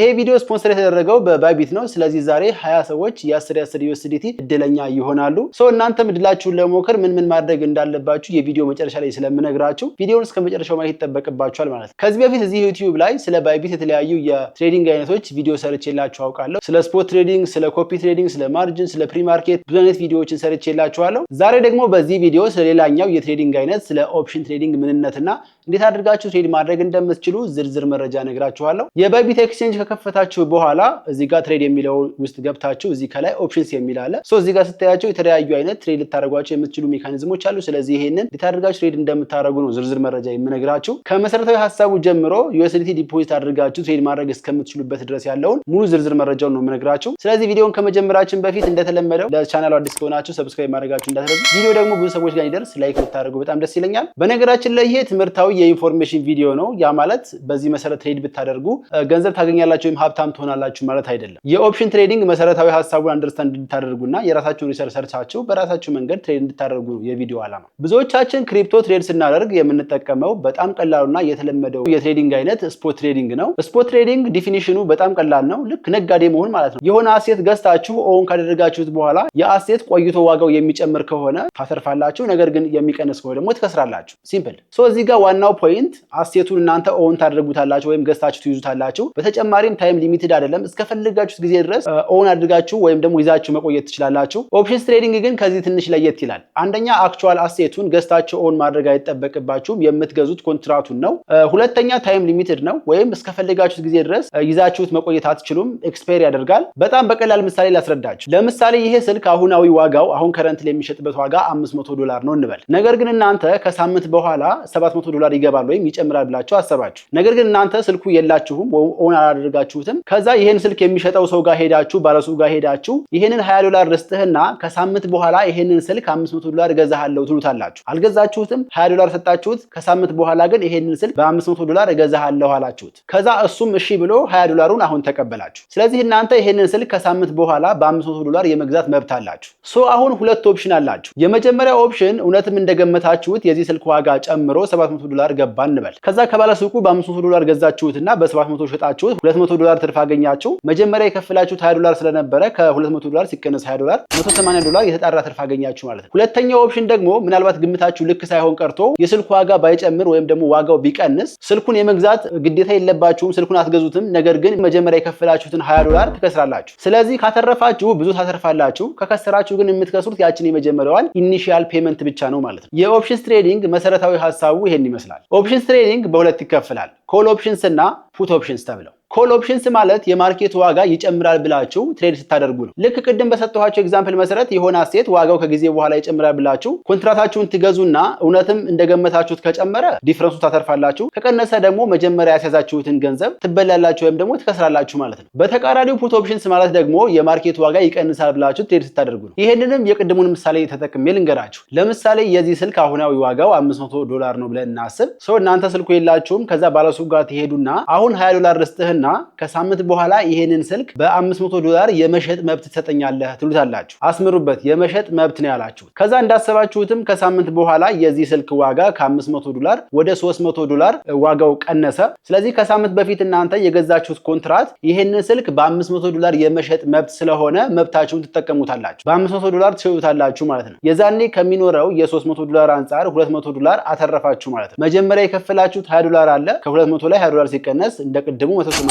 ይሄ ቪዲዮ ስፖንሰር የተደረገው በባይቢት ነው። ስለዚህ ዛሬ 20 ሰዎች የ10 USDT እድለኛ ይሆናሉ። እናንተም እድላችሁን ለመሞከር ምን ማድረግ እንዳለባችሁ የቪዲዮ መጨረሻ ላይ ስለምነግራችሁ ቪዲዮውን እስከ መጨረሻው ማየት ይጠበቅባችኋል ማለት ነው። ከዚህ በፊት እዚህ ዩቲዩብ ላይ ስለ ባይቢት የተለያዩ የትሬዲንግ አይነቶች ቪዲዮ ሰርቼላችሁ አውቃለሁ። ስለ ስፖት ትሬዲንግ፣ ስለ ኮፒ ትሬዲንግ፣ ስለ ማርጂን፣ ስለ ፕሪ ማርኬት ብዙ አይነት ቪዲዮዎችን ሰርቼላችኋለሁ። ዛሬ ደግሞ በዚህ ቪዲዮ ስለሌላኛው የትሬዲንግ አይነት ስለ ኦፕሽን ትሬዲንግ ምንነትና እንዴት አድርጋችሁ ትሬድ ማድረግ እንደምትችሉ ዝርዝር መረጃ ነግራችኋለሁ። የባይቢት ኤክስቼንጅ ከከፈታችሁ በኋላ እዚህ ጋር ትሬድ የሚለው ውስጥ ገብታችሁ እዚህ ከላይ ኦፕሽንስ የሚል አለ። እዚህ ጋር ስታያቸው የተለያዩ አይነት ትሬድ ልታደርጓቸው የምትችሉ ሜካኒዝሞች አሉ። ስለዚህ ይሄንን እንዴት አድርጋችሁ ትሬድ እንደምታደርጉ ነው ዝርዝር መረጃ የምነግራችሁ። ከመሰረታዊ ሀሳቡ ጀምሮ USDT ዲፖዚት አድርጋችሁ ትሬድ ማድረግ እስከምትችሉበት ድረስ ያለውን ሙሉ ዝርዝር መረጃውን ነው የምነግራችሁ። ስለዚህ ቪዲዮውን ከመጀመራችን በፊት እንደተለመደው ለቻናሉ አዲስ ከሆናችሁ ሰብስክራይብ ማድረጋችሁ እንዳትረሱ። ቪዲዮ ደግሞ ብዙ ሰዎች ጋር ይደርስ ላይክ ብታደርጉ በጣም ደስ ይለኛል። በነገራችን ላይ ይሄ ትምህርታዊ የኢንፎርሜሽን ቪዲዮ ነው። ያ ማለት በዚህ መሰረት ትሬድ ብታደርጉ ገንዘብ ታገኛላችሁ ወይም ሀብታም ትሆናላችሁ ማለት አይደለም። የኦፕሽን ትሬዲንግ መሰረታዊ ሀሳቡን አንደርስታንድ እንድታደርጉና የራሳችሁን ሪሰርች ሰርቻችሁ በራሳችሁ መንገድ ትሬድ እንድታደርጉ ነው የቪዲዮ ዓላማ። ብዙዎቻችን ክሪፕቶ ትሬድ ስናደርግ የምንጠቀመው በጣም ቀላሉና የተለመደው የትሬዲንግ አይነት ስፖት ትሬዲንግ ነው። ስፖት ትሬዲንግ ዲፊኒሽኑ በጣም ቀላል ነው። ልክ ነጋዴ መሆን ማለት ነው። የሆነ አሴት ገዝታችሁ ኦን ካደረጋችሁት በኋላ የአሴት ቆይቶ ዋጋው የሚጨምር ከሆነ ታተርፋላችሁ፣ ነገር ግን የሚቀንስ ከሆነ ደግሞ ትከስራላችሁ። ሲምፕል። እዚህ ጋር ዋናው ፖይንት አሴቱን እናንተ ኦን ታደርጉታላችሁ ወይም ገዝታችሁ ትይዙታላችሁ። በተጨማሪም ታይም ሊሚትድ አይደለም። እስከፈለጋችሁት ጊዜ ድረስ ኦን አድርጋችሁ ወይም ደግሞ ይዛችሁ መቆየት ትችላላችሁ። ኦፕሽንስ ትሬዲንግ ግን ከዚህ ትንሽ ለየት ይላል። አንደኛ አክቹዋል አሴቱን ገዝታችሁ ኦን ማድረግ አይጠበቅባችሁም። የምትገዙት ኮንትራቱን ነው። ሁለተኛ ታይም ሊሚትድ ነው ወይም እስከፈለጋችሁት ጊዜ ድረስ ይዛችሁት መቆየት አትችሉም። ኤክስፓየር ያደርጋል። በጣም በቀላል ምሳሌ ላስረዳችሁ። ለምሳሌ ይሄ ስልክ አሁናዊ ዋጋው አሁን ከረንት ላይ የሚሸጥበት ዋጋ $500 ነው እንበል። ነገር ግን እናንተ ከሳምንት በኋላ $700 ይገባል ወይም ይጨምራል ብላችሁ አሰባችሁ። ነገር ግን እናንተ ስልኩ የላችሁም ኦን አላደረጋችሁትም። ከዛ ይሄን ስልክ የሚሸጠው ሰው ጋር ሄዳችሁ ባለሱቅ ጋር ሄዳችሁ ይሄንን $20 ልስጥህና ከሳምንት በኋላ ይሄንን ስልክ $500 እገዛሃለሁ ትሉታላችሁ። አልገዛችሁትም። $20 ሰጣችሁት። ከሳምንት በኋላ ግን ይሄንን ስልክ $500 እገዛሃለሁ አላችሁት። ከዛ እሱም እሺ ብሎ $20ን አሁን ተቀበላችሁ። ስለዚህ እናንተ ይሄንን ስልክ ከሳምንት በኋላ $500 የመግዛት መብት አላችሁ። አሁን ሁለት ኦፕሽን አላችሁ። የመጀመሪያው ኦፕሽን እውነትም እንደገመታችሁት የዚህ ስልክ ዋጋ ጨምሮ $700 ገባ እንበል። ከዛ ከባለሱቁ $500 ገዛችሁትና በ700 ሸጣችሁት $200 ትርፍ አገኛችሁ። መጀመሪያ የከፈላችሁት $20 ስለነበረ ከ200 ሲቀነስ $20 $180 የተጣራ ትርፍ አገኛችሁ ማለት ነው። ሁለተኛው ኦፕሽን ደግሞ ምናልባት ግምታችሁ ልክ ሳይሆን ቀርቶ የስልኩ ዋጋ ባይጨምር ወይም ደግሞ ዋጋው ቢቀንስ ስልኩን የመግዛት ግዴታ የለባችሁም። ስልኩን አትገዙትም። ነገር ግን መጀመሪያ የከፈላችሁትን $20 ትከስራላችሁ። ስለዚህ ካተረፋችሁ ብዙ ታተርፋላችሁ። ከከሰራችሁ ግን የምትከስሩት ያችን የመጀመሪያዋን ኢኒሺያል ፔመንት ብቻ ነው ማለት ነው። የኦፕሽንስ ትሬዲንግ መሰረታዊ ሀሳቡ ይሄን ይመስላል። ኦፕሽንስ ትሬዲንግ በሁለት ይከፈላል። ኮል ኦፕሽንስ እና ፑት ኦፕሽንስ ተብለው። ኮል ኦፕሽንስ ማለት የማርኬት ዋጋ ይጨምራል ብላችሁ ትሬድ ስታደርጉ ነው። ልክ ቅድም በሰጠኋችሁ ኤግዛምፕል መሰረት የሆነ አሴት ዋጋው ከጊዜ በኋላ ይጨምራል ብላችሁ ኮንትራታችሁን ትገዙና እውነትም እንደገመታችሁት ከጨመረ ዲፍረንሱ ታተርፋላችሁ፣ ከቀነሰ ደግሞ መጀመሪያ ያስያዛችሁትን ገንዘብ ትበላላችሁ ወይም ደግሞ ትከስራላችሁ ማለት ነው። በተቃራኒው ፑት ኦፕሽንስ ማለት ደግሞ የማርኬት ዋጋ ይቀንሳል ብላችሁ ትሬድ ስታደርጉ ነው። ይሄንንም የቅድሙን ምሳሌ ተጠቅሜ ልንገራችሁ። ለምሳሌ የዚህ ስልክ አሁናዊ ዋጋው $500 ነው ብለን እናስብ። እናንተ ስልኩ የላችሁም። ከዛ ባለሱቅ ጋር ትሄዱና አሁን $20 ልስጥህና ከሳምንት በኋላ ይሄንን ስልክ በ$500 የመሸጥ መብት ትሰጠኛለህ ትሉታላችሁ። አስምሩበት፣ የመሸጥ መብት ነው ያላችሁ። ከዛ እንዳሰባችሁትም ከሳምንት በኋላ የዚህ ስልክ ዋጋ ከ$500 ወደ $300 ዋጋው ቀነሰ። ስለዚህ ከሳምንት በፊት እናንተ የገዛችሁት ኮንትራት ይሄንን ስልክ በ$500 የመሸጥ መብት ስለሆነ መብታችሁን ትጠቀሙታላችሁ። በ$500 ትሸጡታላችሁ ማለት ነው። የዛኔ ከሚኖረው የ$300 አንጻር $200 አተረፋችሁ ማለት ነው። መጀመሪያ የከፈላችሁት $20 አለ። ከ200 ላይ $20 ሲቀነስ እንደቅድሙ $180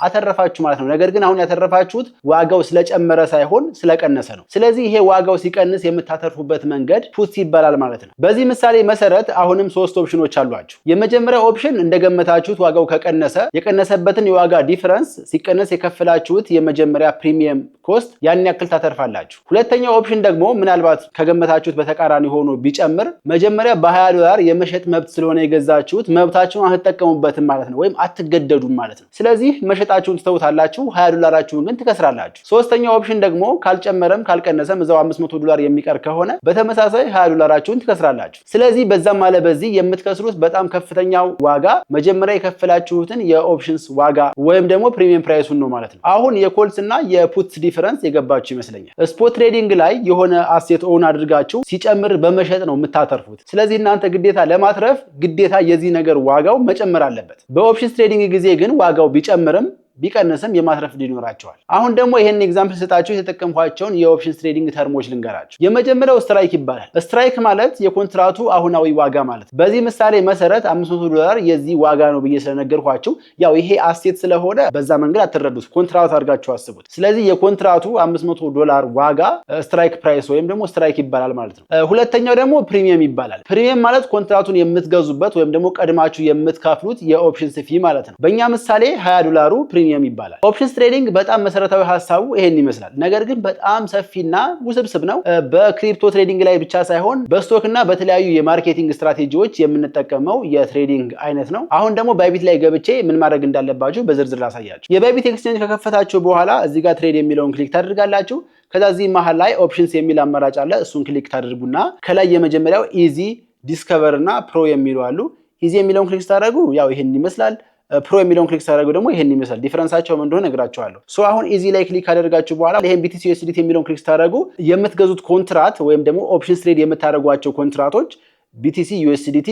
አተረፋችሁ ማለት ነው። ነገር ግን አሁን ያተረፋችሁት ዋጋው ስለጨመረ ሳይሆን ስለቀነሰ ነው። ስለዚህ ይሄ ዋጋው ሲቀንስ የምታተርፉበት መንገድ ፑት ይባላል ማለት ነው። በዚህ ምሳሌ መሰረት አሁንም 3 ኦፕሽኖች አሏችሁ። የመጀመሪያው ኦፕሽን እንደገመታችሁት ዋጋው ከቀነሰ የቀነሰበትን የዋጋ ዲፈረንስ ሲቀነስ የከፈላችሁት የመጀመሪያ ፕሪሚየም ኮስት ያን ያክል ታተርፋላችሁ። ሁለተኛው ኦፕሽን ደግሞ ምናልባት ከገመታችሁት በተቃራኒ ሆኖ ቢጨምር መጀመሪያ በ$20 የመሸጥ መብት ስለሆነ የገዛችሁት መብታችሁን አትጠቀሙበትም ማለት ነው፣ ወይም አትገደዱም ማለት ነው። ስለዚህ መሸጣችሁን ትተውታላችሁ፣ $20ችሁን ግን ትከስራላችሁ። ሶስተኛው ኦፕሽን ደግሞ ካልጨመረም ካልቀነሰም እዛው $500 የሚቀር ከሆነ በተመሳሳይ $20ችሁን ትከስራላችሁ። ስለዚህ በዛም አለ በዚህ የምትከስሩት በጣም ከፍተኛው ዋጋ መጀመሪያ የከፈላችሁትን የኦፕሽንስ ዋጋ ወይም ደግሞ ፕሪሚየም ፕራይሱን ነው ማለት ነው። አሁን የኮልስ እና የፑትስ ዲፈረንስ የገባችሁ ይመስለኛል። ስፖት ትሬዲንግ ላይ የሆነ አሴት ኦን አድርጋችሁ ሲጨምር በመሸጥ ነው የምታተርፉት። ስለዚህ እናንተ ግዴታ ለማትረፍ ግዴታ የዚህ ነገር ዋጋው መጨመር አለበት። በኦፕሽንስ ትሬዲንግ ጊዜ ግን ዋጋው ቢጨምርም ቢቀንስም የማትረፍ ሊኖራቸዋል። አሁን ደግሞ ይሄን ኤግዛምፕል ሰጣችሁ የተጠቀምኳቸውን የኦፕሽንስ ትሬዲንግ ተርሞች ልንገራችሁ። የመጀመሪያው ስትራይክ ይባላል። ስትራይክ ማለት የኮንትራቱ አሁናዊ ዋጋ ማለት። በዚህ ምሳሌ መሰረት $500 የዚህ ዋጋ ነው ብዬ ስለነገርኳችሁ ያው ይሄ አሴት ስለሆነ በዛ መንገድ አትረዱት፣ ኮንትራቱ አድርጋችሁ አስቡት። ስለዚህ የኮንትራቱ $500 ዋጋ ስትራይክ ፕራይስ ወይም ደግሞ ስትራይክ ይባላል ማለት ነው። ሁለተኛው ደግሞ ፕሪሚየም ይባላል። ፕሪሚየም ማለት ኮንትራቱን የምትገዙበት ወይም ደግሞ ቀድማችሁ የምትከፍሉት የኦፕሽንስ ፊ ማለት ነው። በእኛ ምሳሌ $20 ፕሪሚየም ይባላል። ኦፕሽንስ ትሬዲንግ በጣም መሰረታዊ ሀሳቡ ይሄን ይመስላል። ነገር ግን በጣም ሰፊና ውስብስብ ነው። በክሪፕቶ ትሬዲንግ ላይ ብቻ ሳይሆን በስቶክ እና በተለያዩ የማርኬቲንግ ስትራቴጂዎች የምንጠቀመው የትሬዲንግ አይነት ነው። አሁን ደግሞ ባይቢት ላይ ገብቼ ምን ማድረግ እንዳለባችሁ በዝርዝር ላሳያችሁ። የባይቢት ኤክስቼንጅ ከከፈታችሁ በኋላ እዚህ ጋር ትሬድ የሚለውን ክሊክ ታደርጋላችሁ። ከዛ እዚህ መሃል ላይ ኦፕሽንስ የሚል አማራጭ አለ። እሱን ክሊክ ታደርጉና ከላይ የመጀመሪያው ኢዚ፣ ዲስከቨር እና ፕሮ የሚሉ አሉ። ኢዚ የሚለውን ክሊክ ታደርጉ ያው ይሄን ይመስላል። ፕሮ የሚለውን ክሊክ ታደርጉ ደግሞ ይሄን ይመስላል። ዲፈረንሳቸው ምን እንደሆነ እነግራችኋለሁ። አሁን ኢዚ ላይ ክሊክ ካደረጋችሁ በኋላ ይሄን BTC USDT የሚለውን ክሊክ ታደርጉ የምትገዙት ኮንትራት ወይም ደግሞ ኦፕሽንስ ትሬድ የምታደርጓቸው ኮንትራቶች BTC USDT፣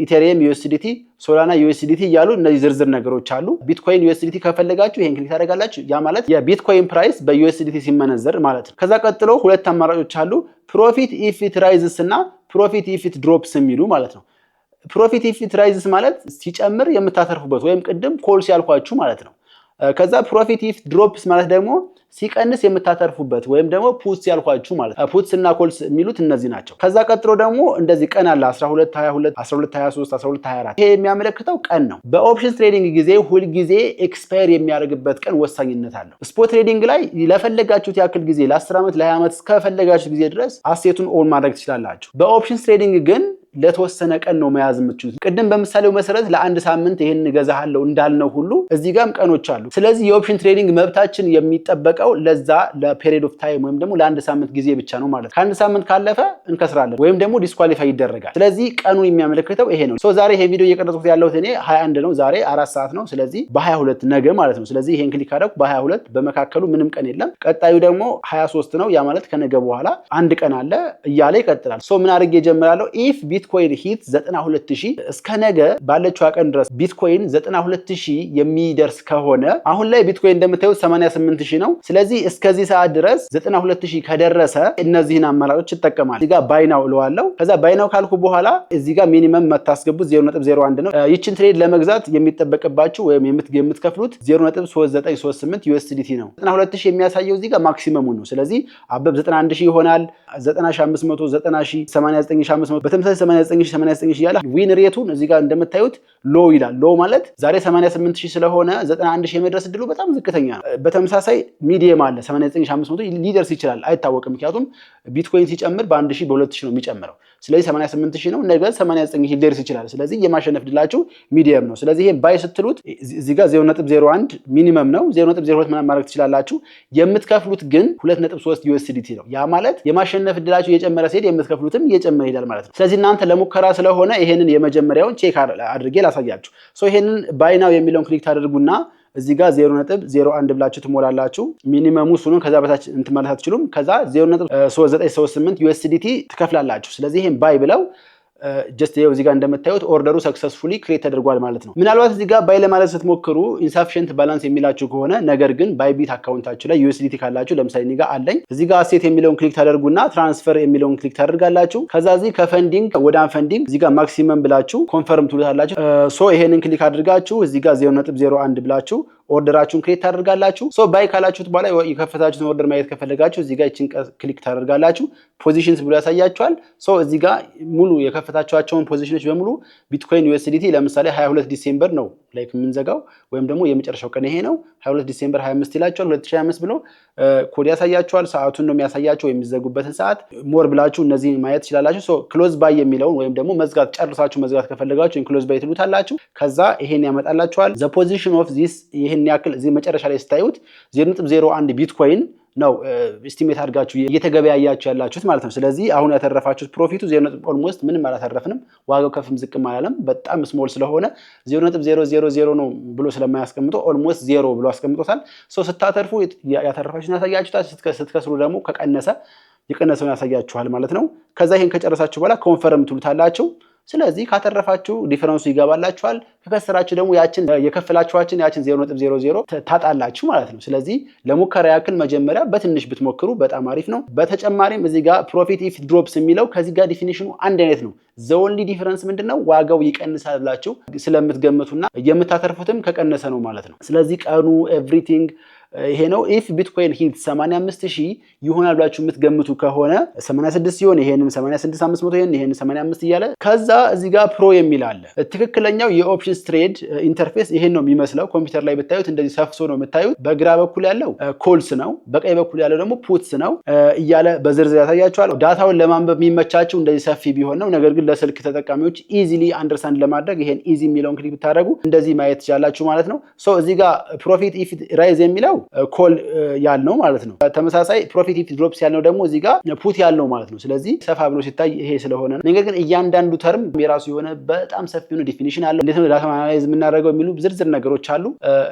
ኢቴሪየም USDT፣ ሶላና USDT እያሉ እነዚህ ዝርዝር ነገሮች አሉ። ቢትኮይን USDT ከፈለጋችሁ ይሄን ክሊክ ታደርጋላችሁ። ያ ማለት የቢትኮይን ፕራይስ በUSDT ሲመነዘር ማለት ነው። ከዛ ቀጥሎ ሁለት አማራጮች አሉ። ፕሮፊት ኢፍ ኢት ራይዝስ እና ፕሮፊት ኢፍ ኢት ድሮፕስ የሚሉ ማለት ነው። ፕሮፊት ኢፍ ኢት ራይዝስ ማለት ሲጨምር የምታተርፉበት ወይም ቅድም ኮልስ ያልኳችሁ ማለት ነው። ከዛ ፕሮፊት ኢፍ ድሮፕስ ማለት ደግሞ ሲቀንስ የምታተርፉበት ወይም ደግሞ ፑትስ ያልኳችሁ ማለት ነው። ፑትስ እና ኮልስ የሚሉት እነዚህ ናቸው። ከዛ ቀጥሎ ደግሞ እንደዚህ ቀን አለ 1222 1223 1224 ይሄ የሚያመለክተው ቀን ነው። በኦፕሽን ትሬዲንግ ጊዜ ሁል ጊዜ ኤክስፓየር የሚያደርግበት ቀን ወሳኝነት አለው። ስፖት ትሬዲንግ ላይ ለፈለጋችሁት ያክል ጊዜ ለ10 ዓመት ለ20 ዓመት እስከፈለጋችሁት ጊዜ ድረስ አሴቱን ኦን ማድረግ ትችላላችሁ። በኦፕሽን ትሬዲንግ ግን ለተወሰነ ቀን ነው መያዝ የምትችሉት። ቅድም በምሳሌው መሰረት ለአንድ ሳምንት ይሄን እገዛሃለሁ እንዳልነው ሁሉ እዚህ ጋርም ቀኖች አሉ። ስለዚህ የኦፕሽን ትሬዲንግ መብታችን የሚጠበቀው ለዛ ለፔሪድ ኦፍ ታይም ወይም ደግሞ ለአንድ ሳምንት ጊዜ ብቻ ነው ማለት ነው። ከአንድ ሳምንት ካለፈ እንከስራለን ወይም ደግሞ ዲስኳሊፋይ ይደረጋል። ስለዚህ ቀኑን የሚያመለክተው ይሄ ነው። ዛሬ ይሄ ቪዲዮ እየቀረጽኩት ያለሁት እኔ 21 ነው። ዛሬ 4 ሰዓት ነው። ስለዚህ በ22 ነገ ማለት ነው። ስለዚህ ይሄን ክሊክ አደረኩ በ22 በመካከሉ ምንም ቀን የለም። ቀጣዩ ደግሞ 23 ነው። ያ ማለት ከነገ በኋላ አንድ ቀን አለ እያለ ይቀጥላል። ምን አድርጌ እጀምራለሁ? ኢፍ ቢትኮይን ሂት 92000 እስከ ነገ ባለችው ቀን ድረስ ቢትኮይን 92000 የሚደርስ ከሆነ አሁን ላይ ቢትኮይን እንደምታዩት 88000 ነው። ስለዚህ እስከዚህ ሰዓት ድረስ 92000 ከደረሰ እነዚህን አማራጮች ይጠቀማል። እዚህ ጋር ባይናው እለዋለሁ። ከዛ ባይናው ካልኩ በኋላ እዚህ ጋር ሚኒመም መታስገቡት 0.01 ነው። ይችን ትሬድ ለመግዛት የሚጠበቅባችሁ ወይም የምትከፍሉት 0.3938 USDT ነው። 92000 የሚያሳየው እዚህ ጋር ማክሲመሙ ነው። ስለዚህ አበብ 91000 ይሆናል፣ 90500፣ 90000፣ 89500 በተመሳሳይ 89000 እያለ ዊን ሬቱን እዚህ ጋር እንደምታዩት ሎ ይላል። ሎ ማለት ዛሬ 88000 ስለሆነ 91000 የመድረስ እድሉ በጣም ዝቅተኛ ነው። በተመሳሳይ ሚዲየም አለ 89500 ሊደርስ ይችላል፣ አይታወቅም። ምክንያቱም ቢትኮይን ሲጨምር በ1000 በ2000 ነው የሚጨምረው። ስለዚህ 88000 ነው፣ ነገ 89000 ሊደርስ ይችላል። ስለዚህ የማሸነፍ ድላችሁ ሚዲየም ነው። ስለዚህ ይሄን ባይ ስትሉት እዚህ ጋር 0.01 ሚኒመም ነው፣ 0.02 ምናምን ማድረግ ትችላላችሁ። የምትከፍሉት ግን 2.3 USDT ነው። ያ ማለት የማሸነፍ ድላችሁ እየጨመረ ሲሄድ የምትከፍሉትም እየጨመረ ይሄዳል ማለት ነው። ስለዚህ እናንተ ለሙከራ ስለሆነ ይሄንን የመጀመሪያውን ቼክ አድርጌ ላሳያችሁ። ይሄንን ባይናው የሚለውን ክሊክ ታደርጉና እዚህ ጋር 0.01 ብላችሁ ትሞላላችሁ። ሚኒመሙ እሱ ነው። ከዛ በታች እንትን ማለት አትችሉም። ከዛ 0.3938 USDT ትከፍላላችሁ። ስለዚህ ይሄን ባይ ብለው ጀስት ይሄው እዚህ ጋር እንደምታዩት ኦርደሩ ሰክሰስፉሊ ክሬት ተደርጓል ማለት ነው። ምናልባት እዚህ ጋር ባይ ለማለት ስትሞክሩ ኢንሳፊሽንት ባላንስ የሚላችሁ ከሆነ ነገር ግን ባይቢት አካውንታችሁ ላይ USDT ካላችሁ ለምሳሌ እኔ ጋር አለኝ። እዚህ ጋር አሴት የሚለውን ክሊክ ታደርጉና ትራንስፈር የሚለውን ክሊክ ታደርጋላችሁ። ከዛ እዚህ ከፈንዲንግ ወደ አንፈንዲንግ እዚህ ጋር ማክሲመም ብላችሁ ኮንፈርም ትሉታላችሁ። ይሄንን ክሊክ አድርጋችሁ እዚህ ጋር 0.01 ብላችሁ ኦርደራችሁን ክሬት ታደርጋላችሁ። ባይ ካላችሁት በኋላ የከፈታችሁትን ኦርደር ማየት ከፈለጋችሁ እዚህ ጋር እቺን ክሊክ ታደርጋላችሁ። ፖዚሽንስ ብሎ ያሳያችኋል። እዚህ ጋር ሙሉ የከፈታችኋቸውን ፖዚሽኖች በሙሉ ቢትኮይን USDT ለምሳሌ 22 ዲሴምበር ነው ላይክ የምንዘጋው ወይም ደግሞ የመጨረሻው ቀን ይሄ ነው 22 ዲሴምበር 25 ይላችኋል 2025 ብሎ ኮድ ያሳያችኋል። ሰዓቱን ነው የሚያሳያቸው የሚዘጉበትን ሰዓት። ሞር ብላችሁ እነዚህ ማየት ትችላላችሁ። ክሎዝ ባይ የሚለውን ወይም ደግሞ መዝጋት ጨርሳችሁ መዝጋት ከፈለጋችሁ ክሎዝ ባይ ትሉታላችሁ። ከዛ ይሄን ያመጣላችኋል። ዘ ፖዚሽን ኦፍ ዚስ ይሄን ያክል እዚህ መጨረሻ ላይ ስታዩት 0.01 ቢትኮይን ነው ኤስቲሜት አድርጋችሁ እየተገበያያችሁ ያላችሁት ማለት ነው። ስለዚህ አሁን ያተረፋችሁት ፕሮፊቱ 0 ኦልሞስት ምንም አላተረፍንም። ዋጋው ከፍም ዝቅም አላለም። በጣም ስሞል ስለሆነ 0.000 ነው ብሎ ስለማያስቀምጠው ኦልሞስት 0 ብሎ አስቀምጦታል። ስታተርፉ ያተረፋችሁን ያሳያችሁታል። ስትከስሩ ደግሞ ከቀነሰ የቀነሰውን ያሳያችኋል ማለት ነው። ከዛ ይሄን ከጨረሳችሁ በኋላ ኮንፈርም ትሉታላችሁ። ስለዚህ ካተረፋችሁ ዲፈረንሱ ይገባላችኋል ከከሰራችሁ ደግሞ ያችን የከፈላችኋችን ያችን 0.00 ታጣላችሁ ማለት ነው ስለዚህ ለሙከራ ያክል መጀመሪያ በትንሽ ብትሞክሩ በጣም አሪፍ ነው በተጨማሪም እዚህ ጋር ፕሮፊት ኢፍ ድሮፕስ የሚለው ከዚህ ጋር ዲፊኒሽኑ አንድ አይነት ነው the only difference ምንድነው ዋጋው ይቀንሳላችሁ ስለምትገምቱና የምታተርፉትም ከቀነሰ ነው ማለት ነው ስለዚህ ቀኑ everything ይሄ ነው if bitcoin hit 85000 ይሆናል ብላችሁ የምትገምቱ ከሆነ 86 ሲሆን ይሄንን 86500 ይሄንን 85 ይያለ ከዛ እዚህ ጋር ፕሮ የሚል አለ ትክክለኛው የኦፕሽንስ ትሬድ ኢንተርፌስ ይሄን ነው የሚመስለው ኮምፒውተር ላይ ብታዩት እንደዚህ ሰፍሶ ነው የምታዩት በግራ በኩል ያለው ኮልስ ነው በቀኝ በኩል ያለው ደግሞ ፑትስ ነው እያለ በዝርዝር ያሳያችኋል ዳታውን ለማንበብ የሚመቻችሁ እንደዚህ ሰፊ ቢሆን ነው ነገር ግን ለስልክ ተጠቃሚዎች ኢዚሊ አንደርስታንድ ለማድረግ ይሄን ኢዚ የሚለውን ክሊክ ብታደርጉ እንደዚህ ማየት ትችላላችሁ ማለት ነው ሶ እዚህ ጋር ፕሮፊት ኢፍ ራይዝ የሚለው ኮል ያልነው ማለት ነው ተመሳሳይ ፕሮፊት ኢፍ ድሮፕስ ያልነው ደግሞ እዚህ ጋር ፑት ያልነው ማለት ነው ስለዚህ ሰፋ ብሎ ሲታይ ይሄ ስለሆነ ነገር ግን እያንዳንዱ ተርም የራሱ የሆነ በጣም ሰፊ ነው ዲፊኒሽን አለው እንዴት ነው ዳታ አናላይዝ የምናደርገው የሚሉ ዝርዝር ነገሮች አሉ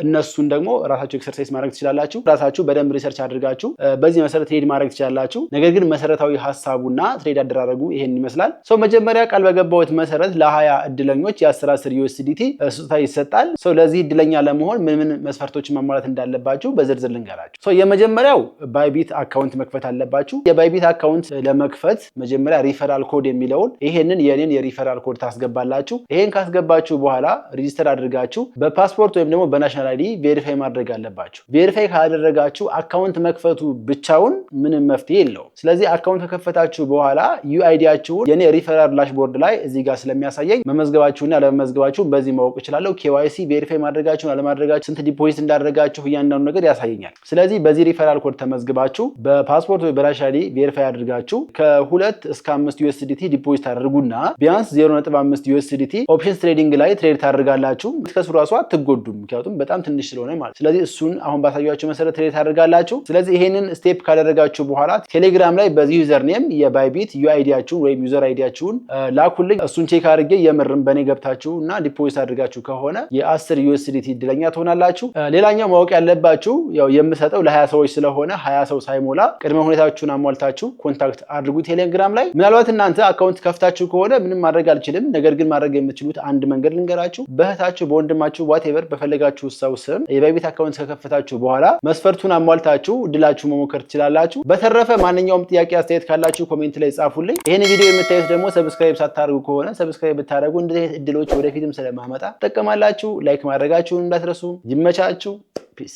እነሱን ደግሞ ራሳችሁ ኤክሰርሳይዝ ማድረግ ትችላላችሁ ራሳችሁ በደንብ ሪሰርች አድርጋችሁ በዚህ መሰረት ትሬድ ማድረግ ትችላላችሁ ነገር ግን መሰረታዊ ሐሳቡና ትሬድ አደራረጉ ይሄን ይመስላል ሶ መጀመሪያ ቃል በገባሁት መሰረት ለ20 እድለኞች የ10 USDT ስጦታ ይሰጣል ሶ ለዚህ እድለኛ ለመሆን ምን መስፈርቶችን ማሟላት እንዳለባችሁ ዝርዝር ልንገራችሁ ሶ የመጀመሪያው ባይቢት አካውንት መክፈት አለባችሁ የባይቢት አካውንት ለመክፈት መጀመሪያ ሪፈራል ኮድ የሚለውን ይሄንን የኔን የሪፈራል ኮድ ታስገባላችሁ ይሄን ካስገባችሁ በኋላ ሬጂስተር አድርጋችሁ በፓስፖርት ወይም ደግሞ በናሽናል አይዲ ቬሪፋይ ማድረግ አለባችሁ ቬሪፋይ ካደረጋችሁ አካውንት መክፈቱ ብቻውን ምንም መፍትሄ የለውም ስለዚህ አካውንት ከከፈታችሁ በኋላ ዩአይዲያችሁን የኔ ሪፈራል ዳሽቦርድ ላይ እዚህ ጋር ስለሚያሳየኝ መመዝገባችሁና ለመመዝገባችሁ በዚህ ማወቅ ይችላል KYC ቬሪፋይ ማድረጋችሁን አለማድረጋችሁ ስንት ዲፖዚት እንዳደረጋችሁ እያንዳንዱ ነገር ያሳየኛል ስለዚህ በዚህ ሪፈራል ኮድ ተመዝግባችሁ በፓስፖርት ወይ በናሽናል አይዲ ቬሪፋይ አድርጋችሁ ከ2 እስከ 5 USDT ዲፖዚት አድርጉና ቢያንስ 0.5 USDT ኦፕሽንስ ትሬዲንግ ላይ ትሬድ ታደርጋላችሁ እስከሱ ራሱ አትጎዱም ምክንያቱም በጣም ትንሽ ስለሆነ ማለት ስለዚህ እሱን አሁን ባሳያችሁ መሰረት ትሬድ ታደርጋላችሁ ስለዚህ ይሄንን ስቴፕ ካደረጋችሁ በኋላ ቴሌግራም ላይ በዚህ ዩዘር ኔም የባይቢት UIDያችሁን ወይም ዩዘር አይዲያችሁን ላኩልኝ እሱን ቼክ አድርጌ የምርም በኔ ገብታችሁና ዲፖዚት አድርጋችሁ ከሆነ የ10 USDT እድለኛ ትሆናላችሁ ሌላኛው ማወቅ ያለባችሁ ያው የምሰጠው ለ20 ሰዎች ስለሆነ 20 ሰው ሳይሞላ ቅድመ ሁኔታችሁን አሟልታችሁ ኮንታክት አድርጉ ቴሌግራም ላይ ምናልባት እናንተ አካውንት ከፍታችሁ ከሆነ ምንም ማድረግ አልችልም ነገር ግን ማድረግ የምትችሉት አንድ መንገድ ልንገራችሁ በእህታችሁ በወንድማችሁ whatever በፈለጋችሁ ሰው ስም የባይቢት አካውንት ከከፈታችሁ በኋላ መስፈርቱን አሟልታችሁ እድላችሁ መሞከር ትችላላችሁ በተረፈ ማንኛውም ጥያቄ አስተያየት ካላችሁ ኮሜንት ላይ ጻፉልኝ ይሄን ቪዲዮ የምታዩት ደግሞ ሰብስክራይብ ሳታደርጉ ከሆነ ሰብስክራይብ ብታደርጉ እንደዚህ እድሎች ወደፊትም ስለማመጣ ተጠቀማላችሁ ላይክ ማድረጋችሁን እንዳትረሱ ይመቻችሁ ፒስ